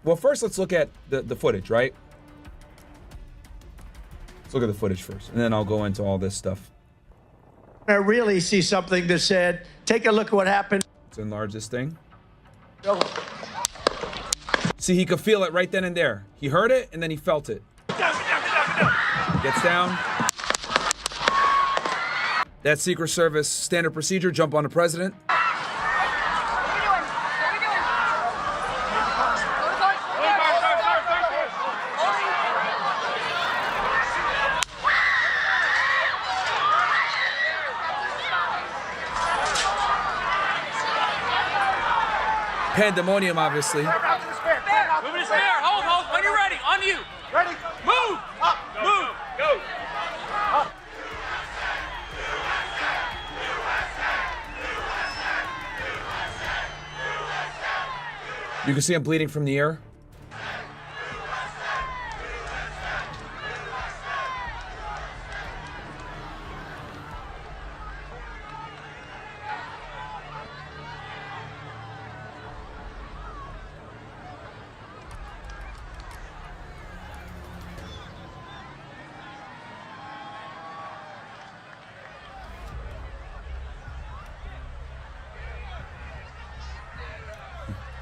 Well, first let's look at the footage, right? Let's look at the footage first, and then I'll go into all this stuff. I really see something that said, take a look at what happened. Let's enlarge this thing. See, he could feel it right then and there. He heard it, and then he felt it. Gets down. That's Secret Service standard procedure, jump on the president. Pandemonium, obviously. Moving his spear. Hold. When you're ready. On you. Ready? Move. Up. Move. Go. Up. You can see him bleeding from the ear.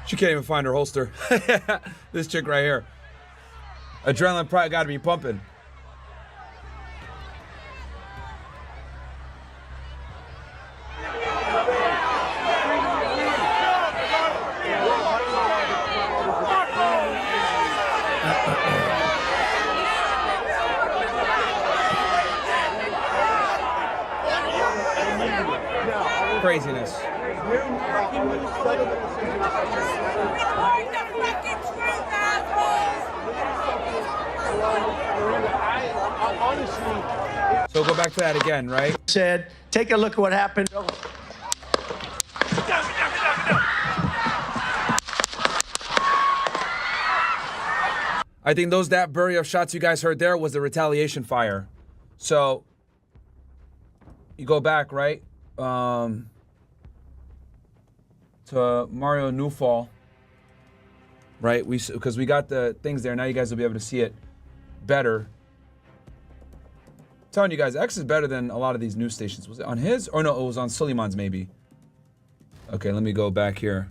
She can't even find her holster. This chick right here. Adrenaline probably got to be pumping. Craziness. So go back to that again, right? Said, take a look at what happened. I think that burry of shots you guys heard there was the retaliation fire. So you go back, right? To Mario Newfall, right? Because we got the things there. Now you guys will be able to see it better. I'm telling you guys, X is better than a lot of these news stations. Was it on his? Or no, it was on Suleiman's maybe. Okay, let me go back here.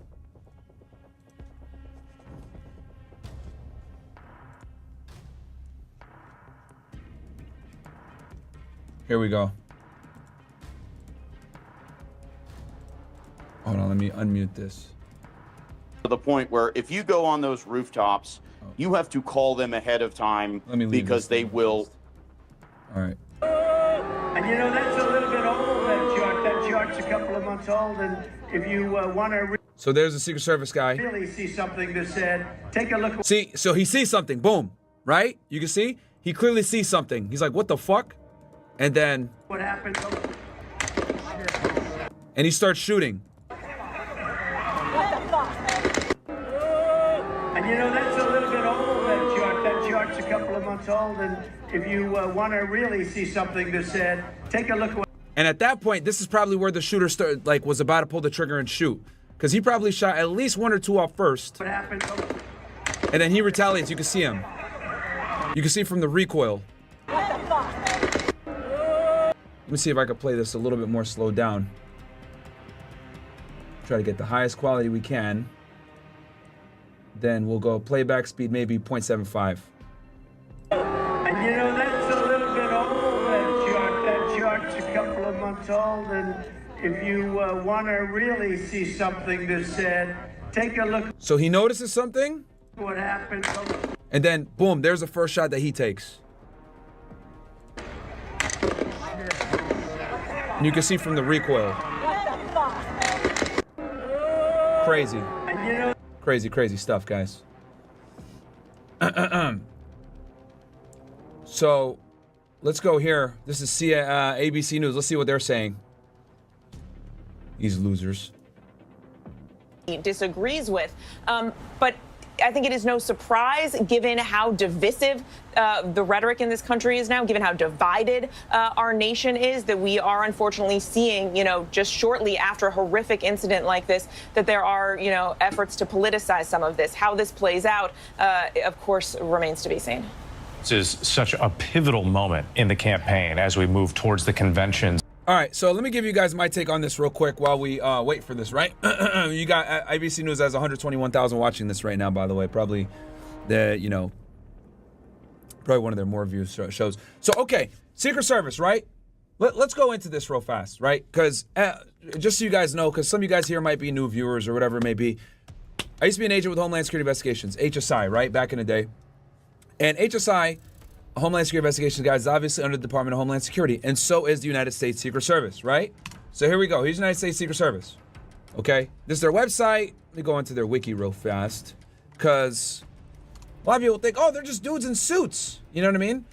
Here we go. Hold on, let me unmute this. To the point where if you go on those rooftops, you have to call them ahead of time because they will. All right. And you know, that's a little bit old, that chart. That chart's a couple of months old, and if you want to So there's a Secret Service guy. really see something that said, take a look. See, so he sees something, boom, right? You can see, he clearly sees something. He's like, what the fuck? And then, What happened? and he starts shooting. And you know, that's a little bit old, that chart. That chart's a couple of months old, and if you want to really see something that said, take a look at what. And at that point, this is probably where the shooter was about to pull the trigger and shoot. Because he probably shot at least one or two off first. What happened? And then he retaliates. You can see him. You can see from the recoil. Let me see if I can play this a little bit more slowed down. Try to get the highest quality we can. Then we'll go playback speed maybe 0.75. And you know, that's a little bit old, that chart. That chart's a couple of months old, and if you want to really see something that said, take a look. So he notices something. What happened? And then, boom, there's the first shot that he takes. And you can see from the recoil. Crazy. Crazy stuff, guys. So, let's go here. This is ABC News. Let's see what they're saying. These losers. He disagrees with, but I think it is no surprise, given how divisive the rhetoric in this country is now, given how divided our nation is, that we are unfortunately seeing, just shortly after a horrific incident like this, that there are, efforts to politicize some of this. How this plays out, of course, remains to be seen. This is such a pivotal moment in the campaign as we move towards the conventions. All right, so let me give you guys my take on this real quick while we wait for this, right? You got IBC News has 121,000 watching this right now, by the way. Probably probably one of their more viewed shows. So, okay, Secret Service, right? Let's go into this real fast, right? Because just so you guys know, because some of you guys here might be new viewers or whatever it may be, I used to be an agent with Homeland Security Investigations, HSI, right, back in the day. And HSI, Homeland Security Investigations, guys, is obviously under the Department of Homeland Security, and so is the United States Secret Service, right? So here we go. Here's the United States Secret Service, okay? This is their website. Let me go into their wiki real fast, because a lot of people think, oh, they're just dudes in suits. You know what I mean?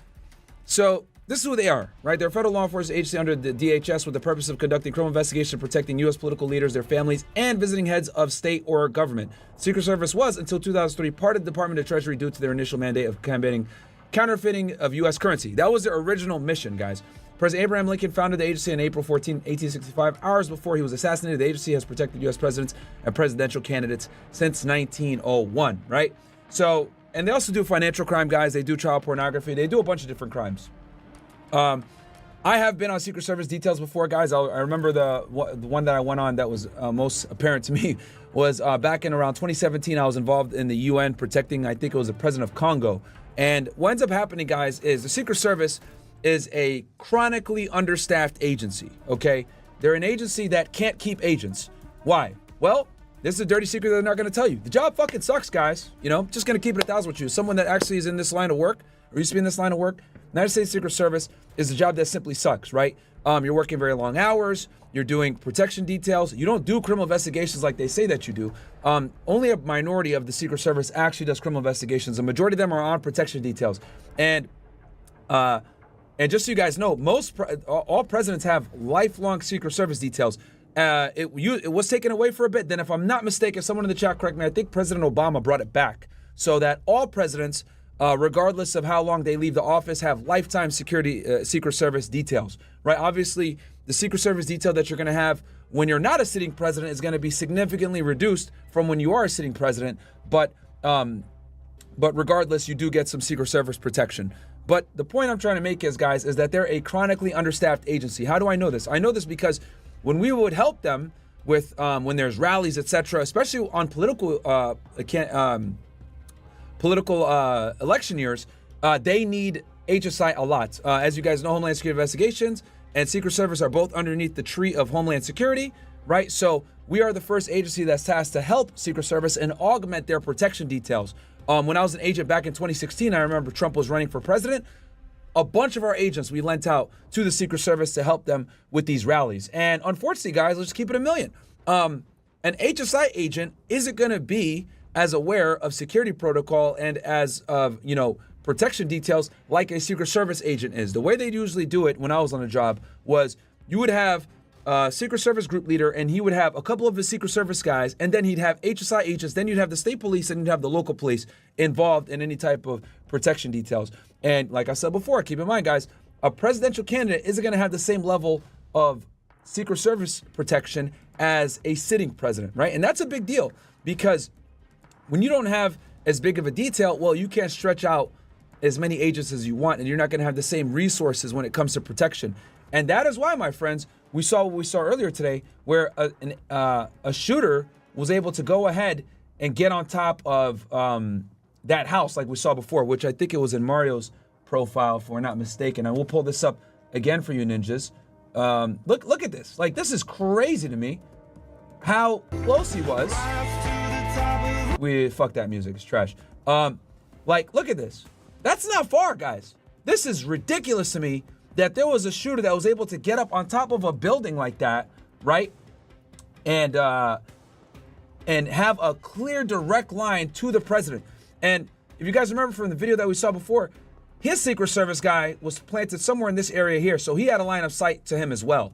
So this is who they are, right? They're a federal law enforcement agency under the DHS with the purpose of conducting criminal investigation, protecting U.S. political leaders, their families, and visiting heads of state or government. Secret Service was, until 2003, part of the Department of Treasury due to their initial mandate of combating counterfeiting of U.S. currency. That was their original mission, guys. President Abraham Lincoln founded the agency on April 14, 1865. Hours before he was assassinated, the agency has protected U.S. presidents and presidential candidates since 1901, right? So, and they also do financial crime, guys. They do child pornography. They do a bunch of different crimes. I have been on Secret Service details before, guys. I remember the one that I went on that was most apparent to me was back in around 2017. I was involved in the UN protecting, I think it was the president of Congo. And what ends up happening, guys, is the Secret Service is a chronically understaffed agency, okay? They're an agency that can't keep agents. Why? Well, this is a dirty secret that they're not going to tell you. The job fucking sucks, guys. Just going to keep it 1,000 with you. Someone that actually is in this line of work, or used to be in this line of work, United States Secret Service is a job that simply sucks, right? You're working very long hours. You're doing protection details. You don't do criminal investigations like they say that you do. Only a minority of the Secret Service actually does criminal investigations. The majority of them are on protection details. And just so you guys know, all presidents have lifelong Secret Service details. It was taken away for a bit. Then, if I'm not mistaken, someone in the chat correct me, I think President Obama brought it back so that all presidents, regardless of how long they leave the office, have lifetime Secret Service details, right? Obviously, the Secret Service detail that you're going to have when you're not a sitting president is going to be significantly reduced from when you are a sitting president. But regardless, you do get some Secret Service protection. But the point I'm trying to make is, guys, is that they're a chronically understaffed agency. How do I know this? I know this because when we would help them with when there's rallies, etc., especially on political election years, they need HSI a lot. As you guys know, Homeland Security Investigations and Secret Service are both underneath the tree of Homeland Security, right? So we are the first agency that's tasked to help Secret Service and augment their protection details. When I was an agent back in 2016, I remember Trump was running for president. A bunch of our agents we lent out to the Secret Service to help them with these rallies. And unfortunately, guys, let's just keep it a million. An HSI agent isn't going to be as aware of security protocol and as of, protection details like a Secret Service agent is. The way they usually do it when I was on a job was you would have a Secret Service group leader, and he would have a couple of his Secret Service guys, and then he'd have HSI agents, then you'd have the state police, and you'd have the local police involved in any type of protection details. And like I said before, keep in mind, guys, a presidential candidate isn't going to have the same level of Secret Service protection as a sitting president, right? And that's a big deal, because when you don't have as big of a detail, well, you can't stretch out as many agents as you want, and you're not going to have the same resources when it comes to protection. And that is why, my friends, we saw what we saw earlier today, where a shooter was able to go ahead and get on top of that house like we saw before, which I think it was in Mario's profile, if we're not mistaken. And we'll pull this up again for you ninjas. Look at this. Like, this is crazy to me how close he was. Fuck that music. It's trash. Look at this. That's not far, guys. This is ridiculous to me that there was a shooter that was able to get up on top of a building like that, right? And have a clear, direct line to the president. And if you guys remember from the video that we saw before, his Secret Service guy was planted somewhere in this area here, so he had a line of sight to him as well.